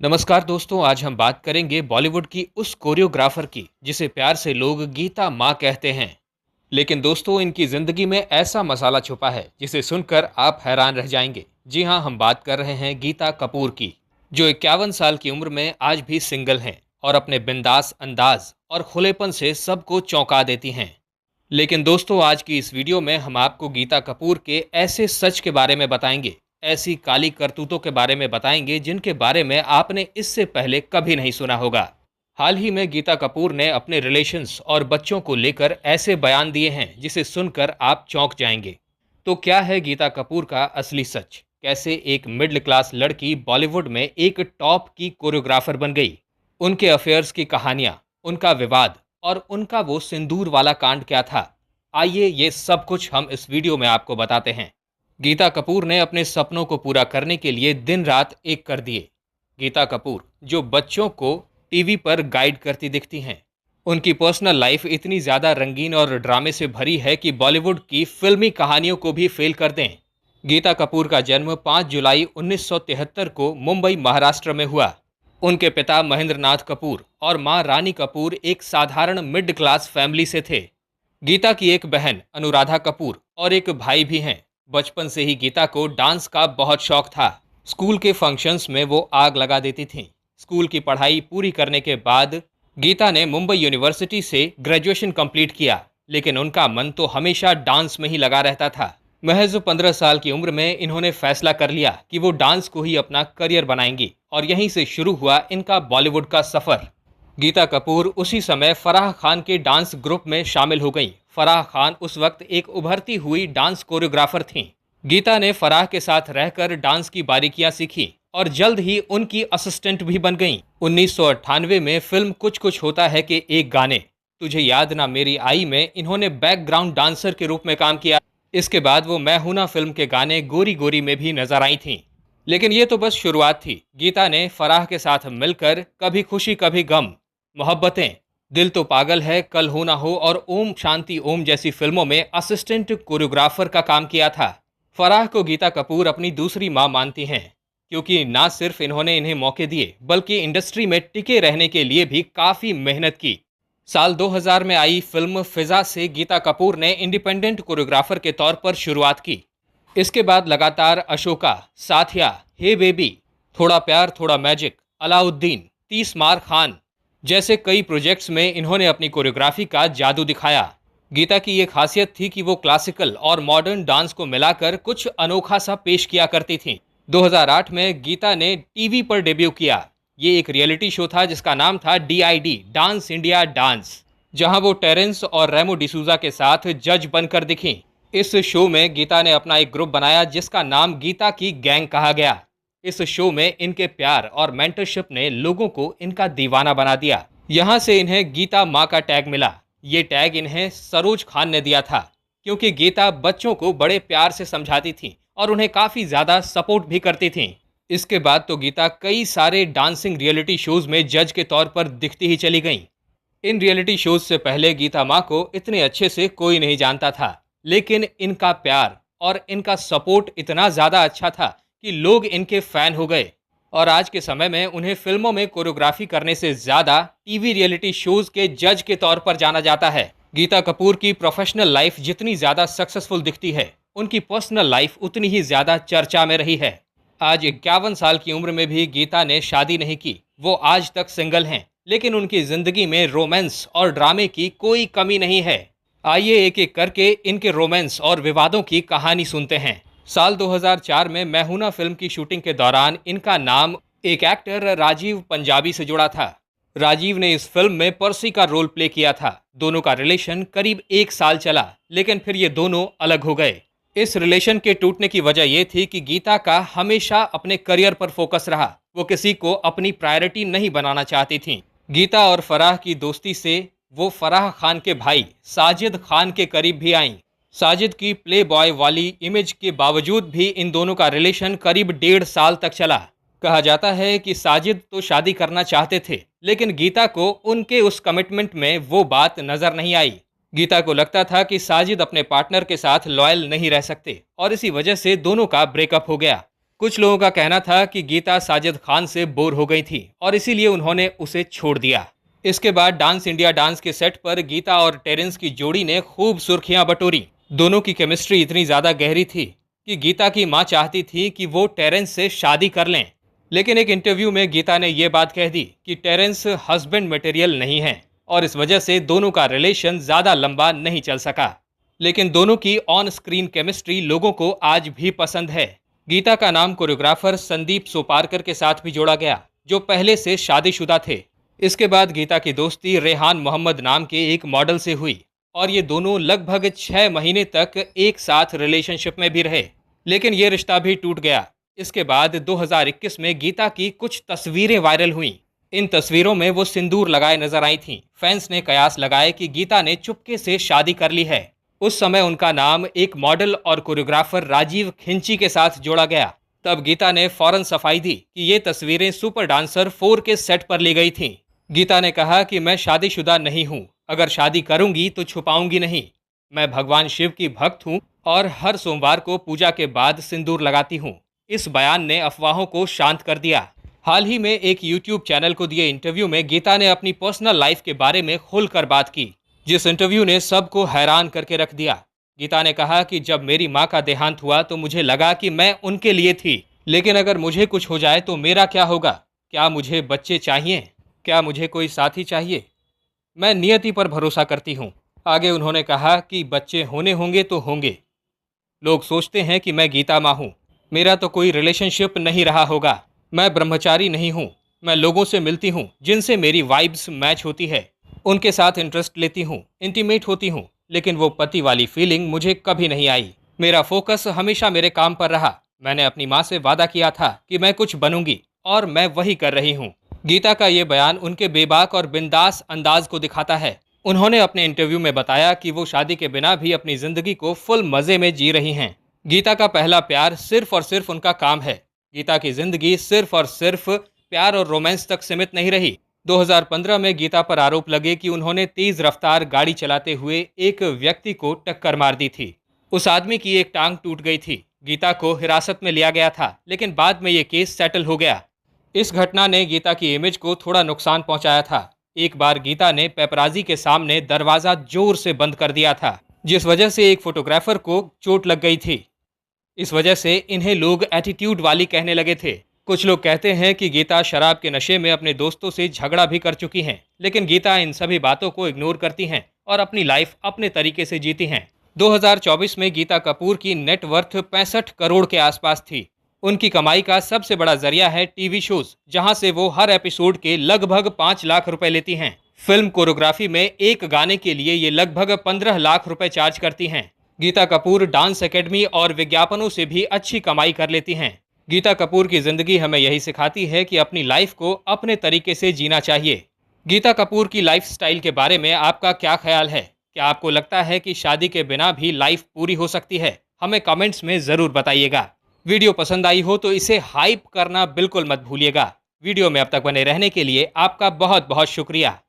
नमस्कार दोस्तों, आज हम बात करेंगे बॉलीवुड की उस कोरियोग्राफर की जिसे प्यार से लोग गीता माँ कहते हैं। लेकिन दोस्तों, इनकी जिंदगी में ऐसा मसाला छुपा है जिसे सुनकर आप हैरान रह जाएंगे। जी हाँ, हम बात कर रहे हैं गीता कपूर की, जो 51 साल की उम्र में आज भी सिंगल हैं और अपने बिंदास अंदाज और खुलेपन से सबको चौंका देती हैं। लेकिन दोस्तों, आज की इस वीडियो में हम आपको गीता कपूर के ऐसे सच के बारे में बताएंगे, ऐसी काली करतूतों के बारे में बताएंगे जिनके बारे में आपने इससे पहले कभी नहीं सुना होगा। हाल ही में गीता कपूर ने अपने रिलेशंस और बच्चों को लेकर ऐसे बयान दिए हैं जिसे सुनकर आप चौंक जाएंगे। तो क्या है गीता कपूर का असली सच? कैसे एक मिडिल क्लास लड़की बॉलीवुड में एक टॉप की कोरियोग्राफर बन गई? उनके अफेयर्स की कहानियां, उनका विवाद और उनका वो सिंदूर वाला कांड क्या था? आइए ये सब कुछ हम इस वीडियो में आपको बताते हैं। गीता कपूर ने अपने सपनों को पूरा करने के लिए दिन रात एक कर दिए। गीता कपूर जो बच्चों को टीवी पर गाइड करती दिखती हैं, उनकी पर्सनल लाइफ इतनी ज़्यादा रंगीन और ड्रामे से भरी है कि बॉलीवुड की फिल्मी कहानियों को भी फेल कर दें। गीता कपूर का जन्म 5 जुलाई 1973 को मुंबई, महाराष्ट्र में हुआ। उनके पिता महेंद्र नाथ कपूर और मां रानी कपूर एक साधारण मिड क्लास फैमिली से थे। गीता की एक बहन अनुराधा कपूर और एक भाई भी हैं। बचपन से ही गीता को डांस का बहुत शौक था। स्कूल के फंक्शंस में वो आग लगा देती थीं। स्कूल की पढ़ाई पूरी करने के बाद गीता ने मुंबई यूनिवर्सिटी से ग्रेजुएशन कंप्लीट किया, लेकिन उनका मन तो हमेशा डांस में ही लगा रहता था। महज 15 साल की उम्र में इन्होंने फैसला कर लिया कि वो डांस को ही अपना करियर बनाएंगी और यहीं से शुरू हुआ इनका बॉलीवुड का सफर। गीता कपूर उसी समय फराह खान के डांस ग्रुप में शामिल हो गईं। फराह खान उस वक्त एक उभरती हुई डांस कोरियोग्राफर थीं। गीता ने फराह के साथ रहकर डांस की बारीकियां सीखी और जल्द ही उनकी असिस्टेंट भी बन गईं। 1998 में फिल्म कुछ कुछ होता है के एक गाने तुझे याद ना मेरी आई में इन्होंने बैकग्राउंड डांसर के रूप में काम किया। इसके बाद वो मैं हूं ना फिल्म के गाने गोरी गोरी में भी नजर आई थीं। लेकिन ये तो बस शुरुआत थी। गीता ने फराह के साथ मिलकर कभी खुशी कभी गम, मोहब्बतें, दिल तो पागल है, कल हो ना हो और ओम शांति ओम जैसी फिल्मों में असिस्टेंट कोरियोग्राफर का काम किया था। फराह को गीता कपूर अपनी दूसरी मां मानती हैं, क्योंकि ना सिर्फ इन्होंने इन्हें मौके दिए बल्कि इंडस्ट्री में टिके रहने के लिए भी काफी मेहनत की। साल 2000 में आई फिल्म फिजा से गीता कपूर ने इंडिपेंडेंट कोरियोग्राफर के तौर पर शुरुआत की। इसके बाद लगातार अशोका, साथिया, हे बेबी, थोड़ा प्यार थोड़ा मैजिक, अलाउद्दीन, 30 मार खान जैसे कई प्रोजेक्ट्स में इन्होंने अपनी कोरियोग्राफी का जादू दिखाया। गीता की ये खासियत थी कि वो क्लासिकल और मॉडर्न डांस को मिलाकर कुछ अनोखा सा पेश किया करती थीं। 2008 में गीता ने टीवी पर डेब्यू किया। ये एक रियलिटी शो था जिसका नाम था DID, डांस इंडिया डांस, जहां वो टेरेंस और रेमो डिसूजा के साथ जज बनकर दिखीं। इस शो में गीता ने अपना एक ग्रुप बनाया जिसका नाम गीता की गैंग कहा गया। इस शो में इनके प्यार और मेंटरशिप ने लोगों को इनका दीवाना बना दिया। यहाँ से इन्हें गीता माँ का टैग मिला। ये टैग इन्हें सरोज खान ने दिया था, क्योंकि गीता बच्चों को बड़े प्यार से समझाती थी और उन्हें काफ़ी ज़्यादा सपोर्ट भी करती थीं। इसके बाद तो गीता कई सारे डांसिंग रियलिटी शोज़ में जज के तौर पर दिखती ही चली गईं। इन रियलिटी शोज़ से पहले गीता माँ को इतने अच्छे से कोई नहीं जानता था, लेकिन इनका प्यार और इनका सपोर्ट इतना ज़्यादा अच्छा था कि लोग इनके फैन हो गए और आज के समय में उन्हें फिल्मों में कोरियोग्राफी करने से ज़्यादा टीवी रियलिटी शोज़ के जज के तौर पर जाना जाता है। गीता कपूर की प्रोफेशनल लाइफ जितनी ज़्यादा सक्सेसफुल दिखती है, उनकी पर्सनल लाइफ उतनी ही ज़्यादा चर्चा में रही है। आज 51 साल की उम्र में भी गीता ने शादी नहीं की। वो आज तक सिंगल हैं, लेकिन उनकी ज़िंदगी में रोमांस और ड्रामे की कोई कमी नहीं है। आइए एक एक करके इनके रोमांस और विवादों की कहानी सुनते हैं। साल 2004 में मैं हूं ना फिल्म की शूटिंग के दौरान इनका नाम एक एक्टर राजीव पंजाबी से जुड़ा था। राजीव ने इस फिल्म में पर्सी का रोल प्ले किया था। दोनों का रिलेशन करीब 1 साल चला, लेकिन फिर ये दोनों अलग हो गए। इस रिलेशन के टूटने की वजह यह थी कि गीता का हमेशा अपने करियर पर फोकस रहा। वो किसी को अपनी प्रायोरिटी नहीं बनाना चाहती थीं। गीता और फराह की दोस्ती से वो फराह खान के भाई साजिद खान के करीब भी आईं। साजिद की प्ले बॉय वाली इमेज के बावजूद भी इन दोनों का रिलेशन करीब 1.5 साल तक चला। कहा जाता है कि साजिद तो शादी करना चाहते थे, लेकिन गीता को उनके उस कमिटमेंट में वो बात नजर नहीं आई। गीता को लगता था कि साजिद अपने पार्टनर के साथ लॉयल नहीं रह सकते और इसी वजह से दोनों का ब्रेकअप हो गया। कुछ लोगों का कहना था कि गीता साजिद खान से बोर हो गई थी और इसीलिए उन्होंने उसे छोड़ दिया। इसके बाद डांस इंडिया डांस के सेट पर गीता और टेरेंस की जोड़ी ने खूब सुर्खियां बटोरी। दोनों की केमिस्ट्री इतनी ज्यादा गहरी थी कि गीता की मां चाहती थी कि वो टेरेंस से शादी कर लें। लेकिन एक इंटरव्यू में गीता ने यह बात कह दी कि टेरेंस हस्बैंड मटेरियल नहीं है और इस वजह से दोनों का रिलेशन ज्यादा लंबा नहीं चल सका। लेकिन दोनों की ऑन स्क्रीन केमिस्ट्री लोगों को आज भी पसंद है। गीता का नाम कोरियोग्राफर संदीप सोपारकर के साथ भी जोड़ा गया, जो पहले से शादीशुदा थे। इसके बाद गीता की दोस्ती रेहान मोहम्मद नाम के एक मॉडल से हुई और ये दोनों लगभग 6 महीने तक एक साथ रिलेशनशिप में भी रहे। लेकिन ये रिश्ता भी टूट गया। इसके बाद 2021 में गीता की कुछ तस्वीरें वायरल हुईं। इन तस्वीरों में वो सिंदूर लगाए नजर आई थीं। फैंस ने कयास लगाए कि गीता ने चुपके से शादी कर ली है। उस समय उनका नाम एक मॉडल और कोरियोग्राफर राजीव खिंची के साथ जोड़ा गया। तब गीता ने फौरन सफाई दी कि ये तस्वीरें सुपर डांसर 4 के सेट पर ली गई थीं। गीता ने कहा कि मैं शादीशुदा नहीं हूँ, अगर शादी करूंगी तो छुपाऊंगी नहीं। मैं भगवान शिव की भक्त हूँ और हर सोमवार को पूजा के बाद सिंदूर लगाती हूँ। इस बयान ने अफवाहों को शांत कर दिया। हाल ही में एक यूट्यूब चैनल को दिए इंटरव्यू में गीता ने अपनी पर्सनल लाइफ के बारे में खुलकर बात की, जिस इंटरव्यू ने सबको हैरान करके रख दिया। गीता ने कहा कि जब मेरी माँ का देहांत हुआ तो मुझे लगा कि मैं उनके लिए थी, लेकिन अगर मुझे कुछ हो जाए तो मेरा क्या होगा? क्या मुझे बच्चे चाहिए? क्या मुझे कोई साथी चाहिए? मैं नियति पर भरोसा करती हूँ। आगे उन्होंने कहा कि बच्चे होने होंगे तो होंगे। लोग सोचते हैं कि मैं गीता माँ हूँ। मेरा तो कोई रिलेशनशिप नहीं रहा होगा। मैं ब्रह्मचारी नहीं हूँ। मैं लोगों से मिलती हूँ जिनसे मेरी वाइब्स मैच होती है, उनके साथ इंटरेस्ट लेती हूँ, इंटीमेट होती हूँ, लेकिन वो पति वाली फीलिंग मुझे कभी नहीं आई। मेरा फोकस हमेशा मेरे काम पर रहा। मैंने अपनी माँ से वादा किया था कि मैं कुछ बनूंगी और मैं वही कर रही हूँ। गीता का ये बयान उनके बेबाक और बिंदास अंदाज को दिखाता है। उन्होंने अपने इंटरव्यू में बताया कि वो शादी के बिना भी अपनी जिंदगी को फुल मजे में जी रही हैं। गीता का पहला प्यार सिर्फ और सिर्फ उनका काम है। गीता की जिंदगी सिर्फ और सिर्फ प्यार और रोमांस तक सीमित नहीं रही। 2015 में गीता पर आरोप लगे कि उन्होंने तेज रफ्तार गाड़ी चलाते हुए एक व्यक्ति को टक्कर मार दी थी। उस आदमी की एक टांग टूट गई थी। गीता को हिरासत में लिया गया था, लेकिन बाद में ये केस सेटल हो गया। इस घटना ने गीता की इमेज को थोड़ा नुकसान पहुंचाया था। एक बार गीता ने पेपराजी के सामने दरवाजा जोर से बंद कर दिया था, जिस वजह से एक फोटोग्राफर को चोट लग गई थी। इस वजह से इन्हें लोग एटीट्यूड वाली कहने लगे थे। कुछ लोग कहते हैं कि गीता शराब के नशे में अपने दोस्तों से झगड़ा भी कर चुकी हैं, लेकिन गीता इन सभी बातों को इग्नोर करती हैं और अपनी लाइफ अपने तरीके से जीती हैं। 2024 में गीता कपूर की नेटवर्थ 65 करोड़ के आसपास थी। उनकी कमाई का सबसे बड़ा जरिया है टीवी शोज, जहां से वो हर एपिसोड के लगभग 5 लाख रुपए लेती हैं। फिल्म कोरियोग्राफी में एक गाने के लिए ये लगभग 15 लाख रुपए चार्ज करती हैं। गीता कपूर डांस एकेडमी और विज्ञापनों से भी अच्छी कमाई कर लेती हैं। गीता कपूर की जिंदगी हमें यही सिखाती है कि अपनी लाइफ को अपने तरीके से जीना चाहिए। गीता कपूर की लाइफ स्टाइल के बारे में आपका क्या ख्याल है? क्या आपको लगता है कि शादी के बिना भी लाइफ पूरी हो सकती है? हमें कमेंट्स में जरूर बताइएगा। वीडियो पसंद आई हो तो इसे हाइप करना बिल्कुल मत भूलिएगा। वीडियो में अब तक बने रहने के लिए आपका बहुत बहुत शुक्रिया।